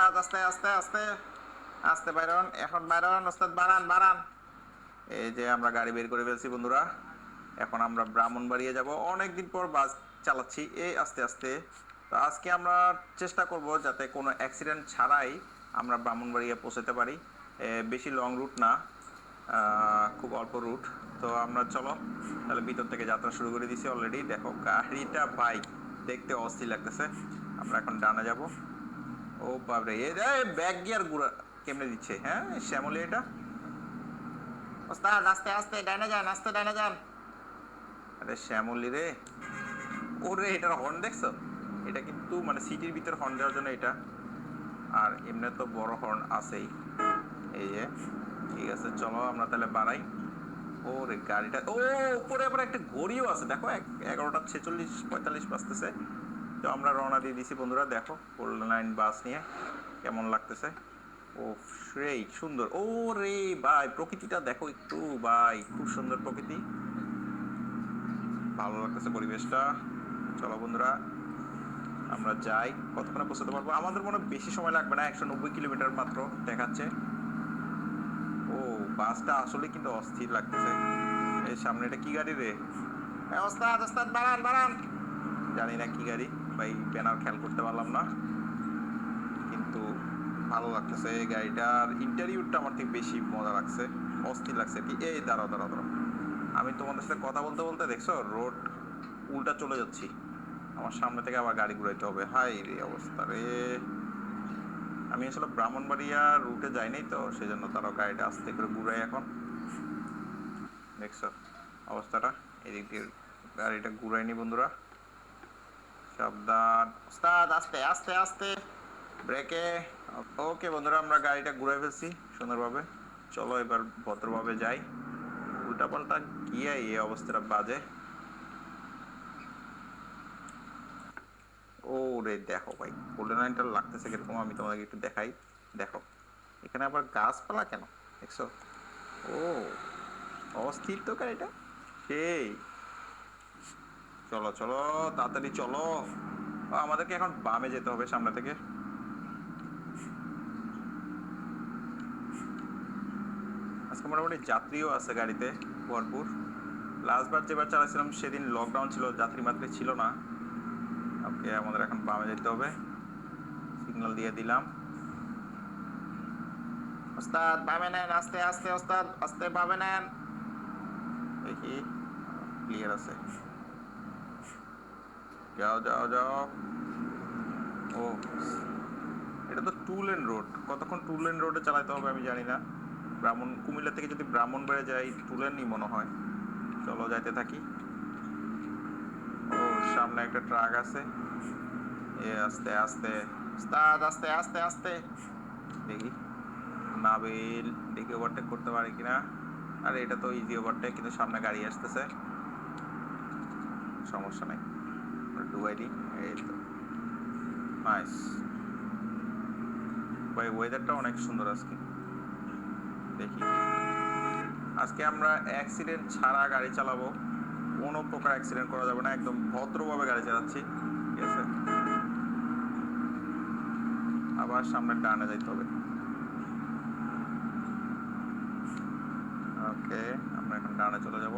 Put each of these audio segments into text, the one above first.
ওস্তাদ আস্তে আস্তে আস্তে আস্তে বাইরন, এখন বাইরন ওস্তাদ, বাড়ান বাড়ান। এই যে আমরা গাড়ি বের করে ফেলছি বন্ধুরা। এখন আমরা ব্রাহ্মণবাড়িয়া যাব। অনেকদিন পর বাস চালাচ্ছি এই আস্তে আস্তে। তো আজকে আমরা চেষ্টা করব যাতে কোনো অ্যাক্সিডেন্ট ছাড়াই আমরা ব্রাহ্মণবাড়িয়া পৌঁছাতে পারি। বেশি লং রুট না, খুব অল্প রুট। তো আমরা চলো তাহলে ভিতর থেকে যাত্রা শুরু করে দিছি অলরেডি। দেখো গাড়িটা ভাই দেখতে অস্থির লাগতেছে। আমরা এখন ডানে যাব। ও বাবরে, এ ব্যাক গিয়ার গুড়া কেমনে দিচ্ছে? হ্যাঁ শ্যামলি এটা। ওস্তাদ আস্তে আস্তে ডানে যান, আস্তে ডানে যান। আরে শ্যামলি রে, ওরে এটার হর্ন দেখছো? এটা কিন্তু মানে সিটির ভিতর হর্ন দেওয়ার জন্য এটা। আর এমনি তো বড় হর্ন আছেই। এই যে ঠিক আছে, চলো আমরা তাহলে বাড়াই। ওরে গাড়িটা, ও উপরে আবার একটা ঘড়িও আছে দেখো, 11:46-45 বাজতেছে। তো আমরা রওনা দিয়ে দিছি বন্ধুরা। দেখো গোল্ডেন লাইন বাস নিয়ে কেমন লাগতেছে। ও সেই সুন্দর। ও রে ভাই প্রকৃতিটা দেখো একটু, ভাই খুব সুন্দর প্রকৃতি, ভালো লাগতেছে পরিবেশটা। চলো বন্ধুরা আমরা যাই। কতক্ষণে পৌঁছাতে পারবো? আমাদের মনে বেশি সময় লাগবে না, 190 কিলোমিটার মাত্র দেখাচ্ছে। ও বাসটা আসলে কিন্তু অস্থির লাগতেছে। এই সামনে এটা কি গাড়ি রে? ওস্তাদ ওস্তাদ বাড়ান বাড়ান। জানি না কি গাড়ি ভাই, ব্যানার খেয়াল করতে পারলাম না, কিন্তু ভালো লাগতেছে এই গাড়িটার। ইন্টেরিয়রটা আমার থেকে বেশি মজা লাগছে, অস্থির লাগছে কি। এই দাঁড়াও দাঁড়াও দাঁড়াও, আমি তোমাদের সাথে কথা বলতে বলতে দেখছো রোড উল্টা চলে যাচ্ছি। আমার সামনে থেকে আবার গাড়ি ঘুরাইতে হবে। হাই রে অবস্থা রে। আমি আসলে ব্রাহ্মণবাড়িয়া রুটে যাই নাই তো, সেই জন্য তারা গাড়িটা আস্তে করে ঘুরাই। এখন দেখছো অবস্থাটা, এদিক দিয়ে গাড়িটা ঘুরাইনি বন্ধুরা। সাবধান ওস্তাদ, আস্তে আস্তে আস্তে ব্রেকে। ওকে বন্ধুরা, আমরা গাড়িটা ঘুরাই ফেলছি সুন্দরভাবে। চলো এবার ভদ্রভাবে যাই। উল্টা পাল্টা গিয়ে এই অবস্থাটা বাজে। ও রে দেখো ভাই গোল্ডেন লাইনটা লাগতেছে কিরকম, আমি তোমাদেরকে একটু দেখাই। দেখো এখানে আবার গাছপালা কেন দেখছো? ও অস্থির তো গাড়িটা সেই। চলো চলো তাড়াতাড়ি চলো। আমাদেরকে এখন বামে যেতে হবে সামনে থেকে। আজকে মোটামুটি যাত্রীও আছে গাড়িতে ভরপুর। লাস্টবার যেবার চালাইছিলাম সেদিন লকডাউন ছিল, যাত্রী মাত্রী ছিল না। ওকে আমাদের এখন বামে যেতে হবে, সিগন্যাল দিয়ে দিলাম। ওস্তাদ বামে নেন, আস্তে আস্তে ওস্তাদ, আস্তে বামে নেন। দেখি ক্লিয়ার আছে, যাও যাও যাও। ও এটা তো টু লেন রোড, কতক্ষণ টু লেন রোডে চালাতে হবে আমি জানি না। কুমিল্লা থেকে যদি ব্রাহ্মণবাড়িয়া যাই টু লেনই মনে হয়। চলো যাইতে থাকি। ও সামনে একটা ট্রাক আছে। এ আস্তে আস্তে ওস্তাদ, আস্তে আস্তে আস্তে। দেখি নাবিল দেখি ওভারটেক করতে পারি কিনা। আরে এটা তো ইজি ওভারটেক, কিন্তু সামনে গাড়ি আসতেছে। সমস্যা নাই, ডুবাই দিই। এই তো নাইস ভাই, ওয়েদারটা অনেক সুন্দর আজকে। দেখি আজকে আমরা অ্যাক্সিডেন্ট ছাড়া গাড়ি চালাবো, কোনো প্রকার অ্যাক্সিডেন্ট করা যাবে না, একদম ভদ্রভাবে গাড়ি চালাচ্ছি। ঠিক আছে, আবার সামনে ডানে যাইতে হবে। ওকে আমরা এখন ডানে চলে যাব,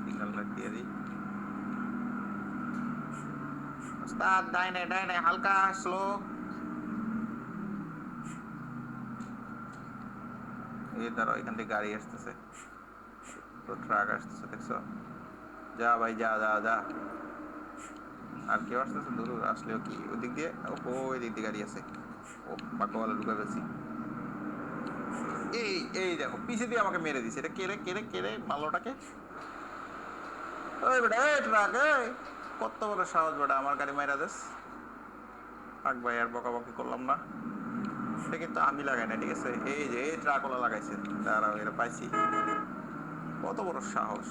সিগন্যাল লাইট দিয়ে দিই। ওস্তাদ ডাইনে ডাইনে, হালকা স্লো। এই দাঁড়াও, এখান থেকে গাড়ি আসতেছে, তো ট্রাক আসতেছে দেখছো? যা ভাই যা যা যা। আর কেউ আসতেছে দূর আসলেও কি ওদিক দিয়ে? ও ওই দিক দিয়ে গাড়ি আছে। ও বাঁকওয়ালা ঢুকে ফেলছি। এই এই দেখো পিছে দিয়ে আমাকে মেরে দিছে। এটা কেড়ে কেড়ে কেড়ে মালোটাকে। ওই বেটা এই ট্রাক, এই কত বড় সাহস বেটা আমার গাড়ি মাইরা দেস। থাক ভাই আর বকাবকি করলাম না, এটা কিন্তু আমি লাগাই না ঠিক আছে, এই যে এই ট্রাকওয়ালা লাগাইছে। দাঁড়াও এটা পাইছি, কত বড় সাহস।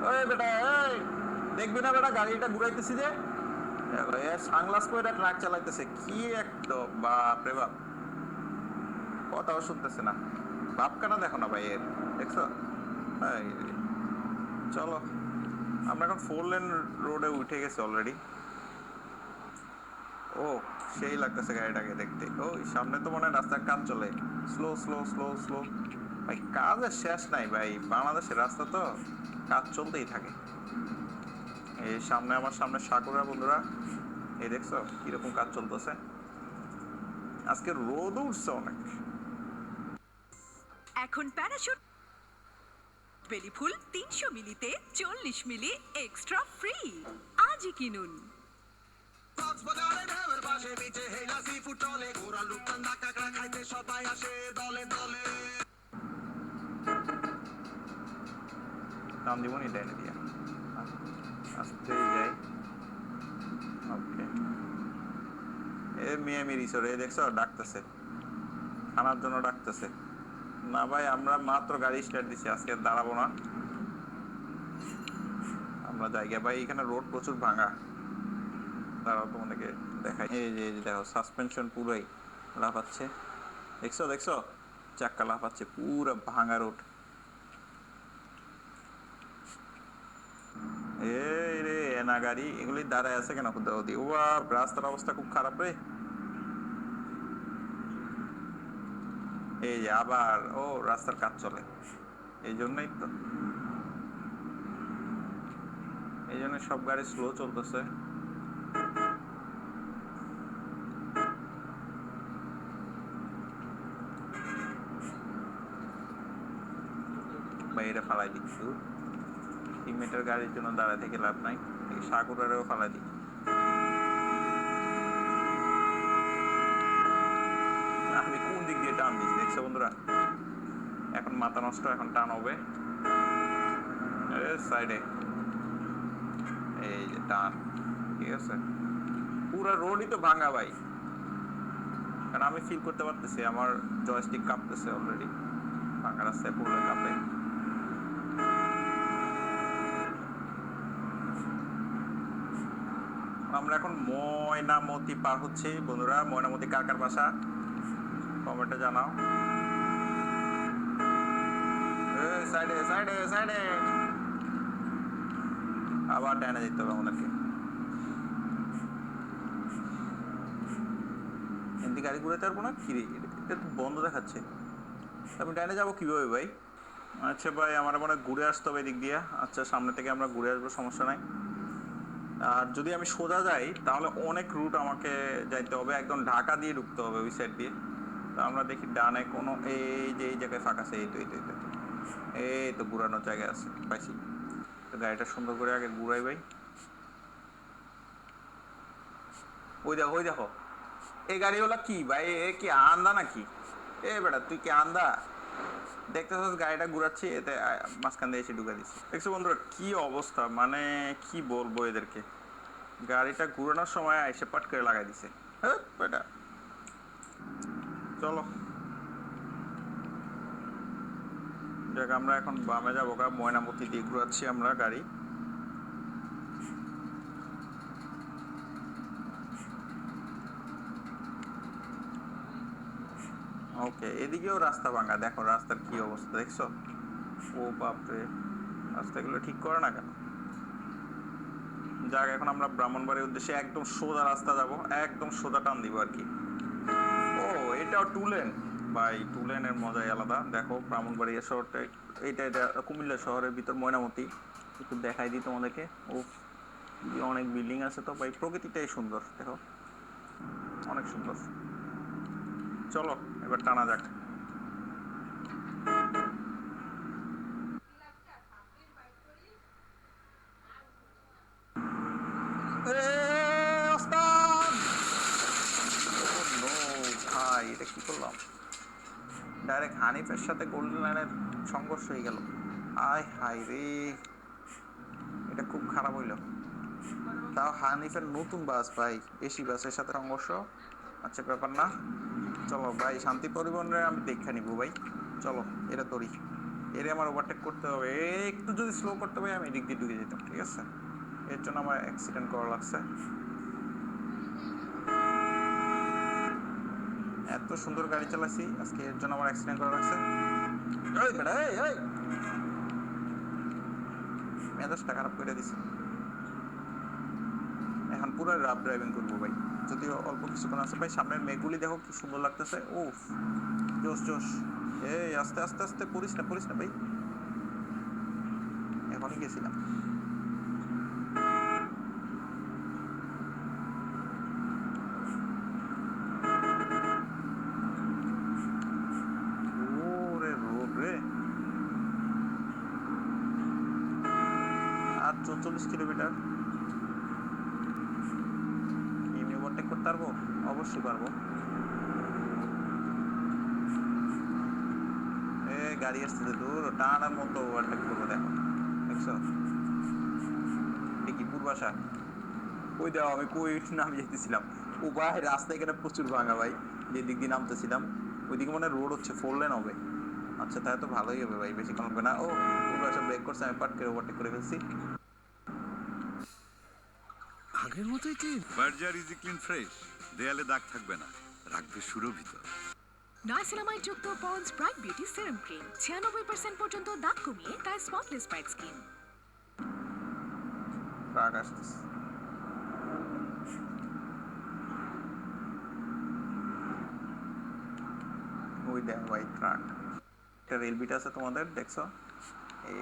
ওই বেটা এই, দেখবি না বেটা গাড়িটা ঘুরাইতেছি যে, সানগ্লাস পরে ট্রাক চালাইতেছে কি একদম, বাপ রে বাপ, কথাও শুনতেছে না। বাপ কানা দেখো না ভাই এর, দেখছো? চলো আমরা এখন 4 লেন রোডে উঠে গেছে অলরেডি। ও সেই লাগতেছে গাড়িটাকে দেখতে। ও সামনে তো মনে হয় রাস্তার কাজ চলে। Slow slow slow slow. ভাই কাজের শেষ নাই ভাই, বাংলাদেশের রাস্তা তো কাজ চলতেই থাকে। এই সামনে আমার সামনে সাকুরা বন্ধুরা, এই দেখছো কিরকম কাজ চলতেছে। আজকে রোদ উঠছে অনেক। এখন প্যারাশুট বেলি ফুল 300 মিলিতে 40 মিলি এক্সট্রা ফ্রি। আজই কিনুন। কক্সবাজারে ঢেউয়ের পাশে বিচে হেলা সি ফুড চলে, ঘোরাল রূপচাঁদা কাঁকড়া খাইতে সবাই আসে দলে দলে। নাম দিব নি ডাইনে দিয়া, আস্তে যাই। ওকে, এ মিয়ামি রিসোর্ট, এই দেখছো ডাকতেছে, খানার জন্য ডাকতেছে। না ভাই আমরা মাত্র গাড়ি স্টার্ট দিছি, আজকে দাঁড়াবো না আমরা। জায়গা ভাই এখানে রোড প্রচুর ভাঙা। দাঁড়াও তোমাদেরকে দেখাই। এই যে দেখো সাসপেনশন পুরোই লাফাচ্ছে, দেখছো দেখছো চাক্কা লাফাচ্ছে, পুরো ভাঙা রোড। এই রে এনা গাড়ি এগুলি দাঁড়ায় আছে কেন খুদা ওদি? ও রাস্তার অবস্থা খুব খারাপ রে। এই যে আবার ও রাস্তার কাজ চলে, এই জন্যই তো, এই জন্য সব গাড়ি স্লো চলতেছে। ভাই এটা ফালাই দিই, টিমমেটের গাড়ির জন্য দাঁড়ায় থেকে লাভ নাই, সাকুরারেও ফালাই দিই। আমি কোন দিক দিয়ে টান দিচ্ছি দেখছো বন্ধুরা, এখন মাথা নষ্ট, এখন টান হবে সাইডে, এই যে টান, ঠিক আছে। পুরা রোডই তো ভাঙা ভাই, কারণ আমি ফিল করতে পারতেছি আমার জয়স্টিক কাঁপতেছে অলরেডি, ভাঙা রাস্তায় পুরো কাঁপে। আমরা এখন ময়নামতি পার হচ্ছি বন্ধুরা। ময়নামতি কার কার বাসা কমেন্টে জানাও। সাইডে সাইডে সাইডে, আবার ডাইনে যেতে হবে আমাদেরকে। এমনি গাড়ি ঘুরাতে পারবো না কি রে, এটা তো বন্ধ দেখাচ্ছে। আমি ডাইনে যাবো কিভাবে ভাই? আচ্ছা ভাই আমার মনে হয় ঘুরে আসতে হবে এদিক দিয়ে। আচ্ছা সামনে থেকে আমরা ঘুরে আসবো, সমস্যা নাই। আর যদি আমি সোজা যাই তাহলে অনেক রুট আমাকে যাইতে হবে, একদম ঢাকা দিয়ে ঢুকতে হবে ওই সাইড দিয়ে। তা আমরা দেখি ডানে কোনো, এই যে এই জায়গায় ফাঁকা আছে, এই তো এই তো এই তো এই তো ঘুরানোর জায়গা আছে, পাইছি। তো গাড়িটা সুন্দর করে আগে ঘুরাই ভাই। ওই দেখো ওই দেখো, এই গাড়িওয়ালা কি ভাই, এ কি আন্দা নাকি? এ বেটা তুই কি আন্দা? দেখতেছিস গাড়িটা ঘুরাচ্ছি, এতে মাঝখান দিয়ে এসে ঢুকে দিচ্ছি। দেখছো বন্ধুরা কি অবস্থা, মানে কি বলবো এদেরকে, গাড়িটা ঘুরানোর সময় এসে পাট করে লাগাই দিছে। হ্যাঁ বেটা, চলো দেখ আমরা এখন বামে যাবো, ময়নামতি দিয়ে ঘুরাচ্ছি আমরা গাড়ি। ওকে, এদিকেও রাস্তা ভাঙা, দেখো রাস্তার কি অবস্থা দেখছো। ও বাপরে, রাস্তাগুলো ঠিক করে না কেন? যাক এখন আমরা ব্রাহ্মণবাড়ির উদ্দেশ্যে একদম সোজা রাস্তা যাব, একদম সোজা টান দিব আর কি। ও এটাও টু লেন ভাই, টু লেনের মজাই আলাদা। দেখো ব্রাহ্মণবাড়িয়া শহরটা, এটা এটা কুমিল্লা শহরের ভিতর ময়নামতি, একটু দেখাই দিই তোমাদেরকে। ও অনেক বিল্ডিং আছে তো ভাই, প্রকৃতিটাই সুন্দর দেখো, অনেক সুন্দর। চলো এবার টানা যাক। ভাই এটা কি করলাম, ডাইরেক্ট হানিফের সাথে গোল্ডেন লাইনের সংঘর্ষ হয়ে গেল। আয় হাই রে, এটা খুব খারাপ হইলো। তাও হানিফের নতুন বাস ভাই, এসি বাসের সাথে সংঘর্ষ। আচ্ছা ব্যাপার না, চলো ভাই শান্তি পরিবহনে আমি দেখে নিব ভাই। চলো এটা তোরই, এর আমার ওভারটেক করতে হবে, একটু যদি স্লো করতে হবে আমি এদিক দিয়ে ঢুকে যেতাম, ঠিক আছে। এর জন্য আমার অ্যাক্সিডেন্ট করা লাগছে। এত সুন্দর গাড়ি চালাইছি আজকে, এর জন্য আমার অ্যাক্সিডেন্ট করা লাগছে। এই বেটা এই এই, মেজাজটা খারাপ করে দিছে। এখন পুরো রাফ ড্রাইভিং করবো ভাই, যদিও অল্প কিছুক্ষণ আছে ভাই। সামনের মেঘগুলি দেখো কি সুন্দর লাগতেছে। উফ, জোশ জোশ। এই আস্তে আস্তে আস্তে, পড়িস না ভাই, এখনই গেছিলাম। ওরে রোড রে, আর 44 কিলোমিটার। এমনি ওভারটেক করতে পারবো? অবশ্যই পারবো। এ গাড়ি আসছে দূর, টানার মতো ওভারটেক করবো। দেখো, দেখছো কি পূর্বাশা। ওই দেখো আমি কই নামে যেতেছিলাম। ও ভাই রাস্তা এখানে প্রচুর ভাঙা ভাই, যে দিক দিয়ে নামতেছিলাম ওইদিকে মনে রোড হচ্ছে, 4 লেন হবে। আচ্ছা তাহলে তো ভালোই হবে ভাই, বেশিক্ষণ হবে না। ও পূর্বাশা ব্রেক করছে, আমি পাট করে ওভারটেক করে ফেলছি। আগের মতোই clean. Berger easy clean fresh, দেয়ালে দাগ থাকবে না, রাখবে সুরভিত। নাইসিনামাইড যুক্ত পন্ডস ব্রাইট বিউটি সেরাম ক্রিম 96% পর্যন্ত দাগ কমিয়ে তাই স্পটলেস ব্রাইট স্কিন। ট্রাক আসতেছে। ওই দেখ ভাই ট্রাক, একটা রেল বিট আছে তোমাদের দেখছো,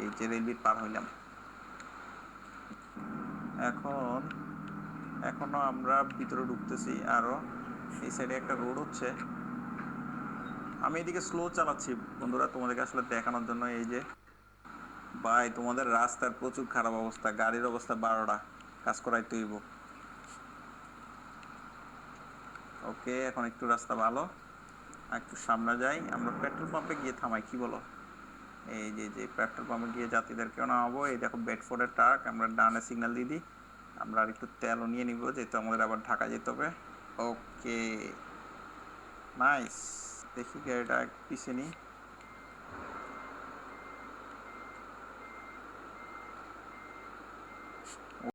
এই যে রেল বিট পার হইলাম। এখনো আমরা ভিতরে ঢুকতেছি আরো। এই সাইডে একটা রোড হচ্ছে। আমি এদিকে স্লো চালাচ্ছি বন্ধুরা, তোমাদেরকে আসলে দেখানোর জন্য। এই যে ভাই তোমাদের রাস্তার প্রচুর খারাপ অবস্থা, গাড়ির অবস্থা 12টা, কাজ করাই তৈব। ওকে, এখন একটু রাস্তা ভালো, আর একটু সামনে যাই। আমরা পেট্রোল পাম্পে গিয়ে থামাই, কি বলো? এই যে পেট্রোল পাম্পে গিয়ে যাত্রীদেরকেও নামাবো। এই দেখো বেডফোর্ডের ট্রাক, আমরা ডানে সিগন্যাল দিয়ে দিই। আমরা আর একটু তেলও নিয়ে নিব, যেহেতু আমাদের আবার ঢাকা যেতে হবে। ওকে নাইস, দেখি গাড়িটা পিছিয়ে নিই।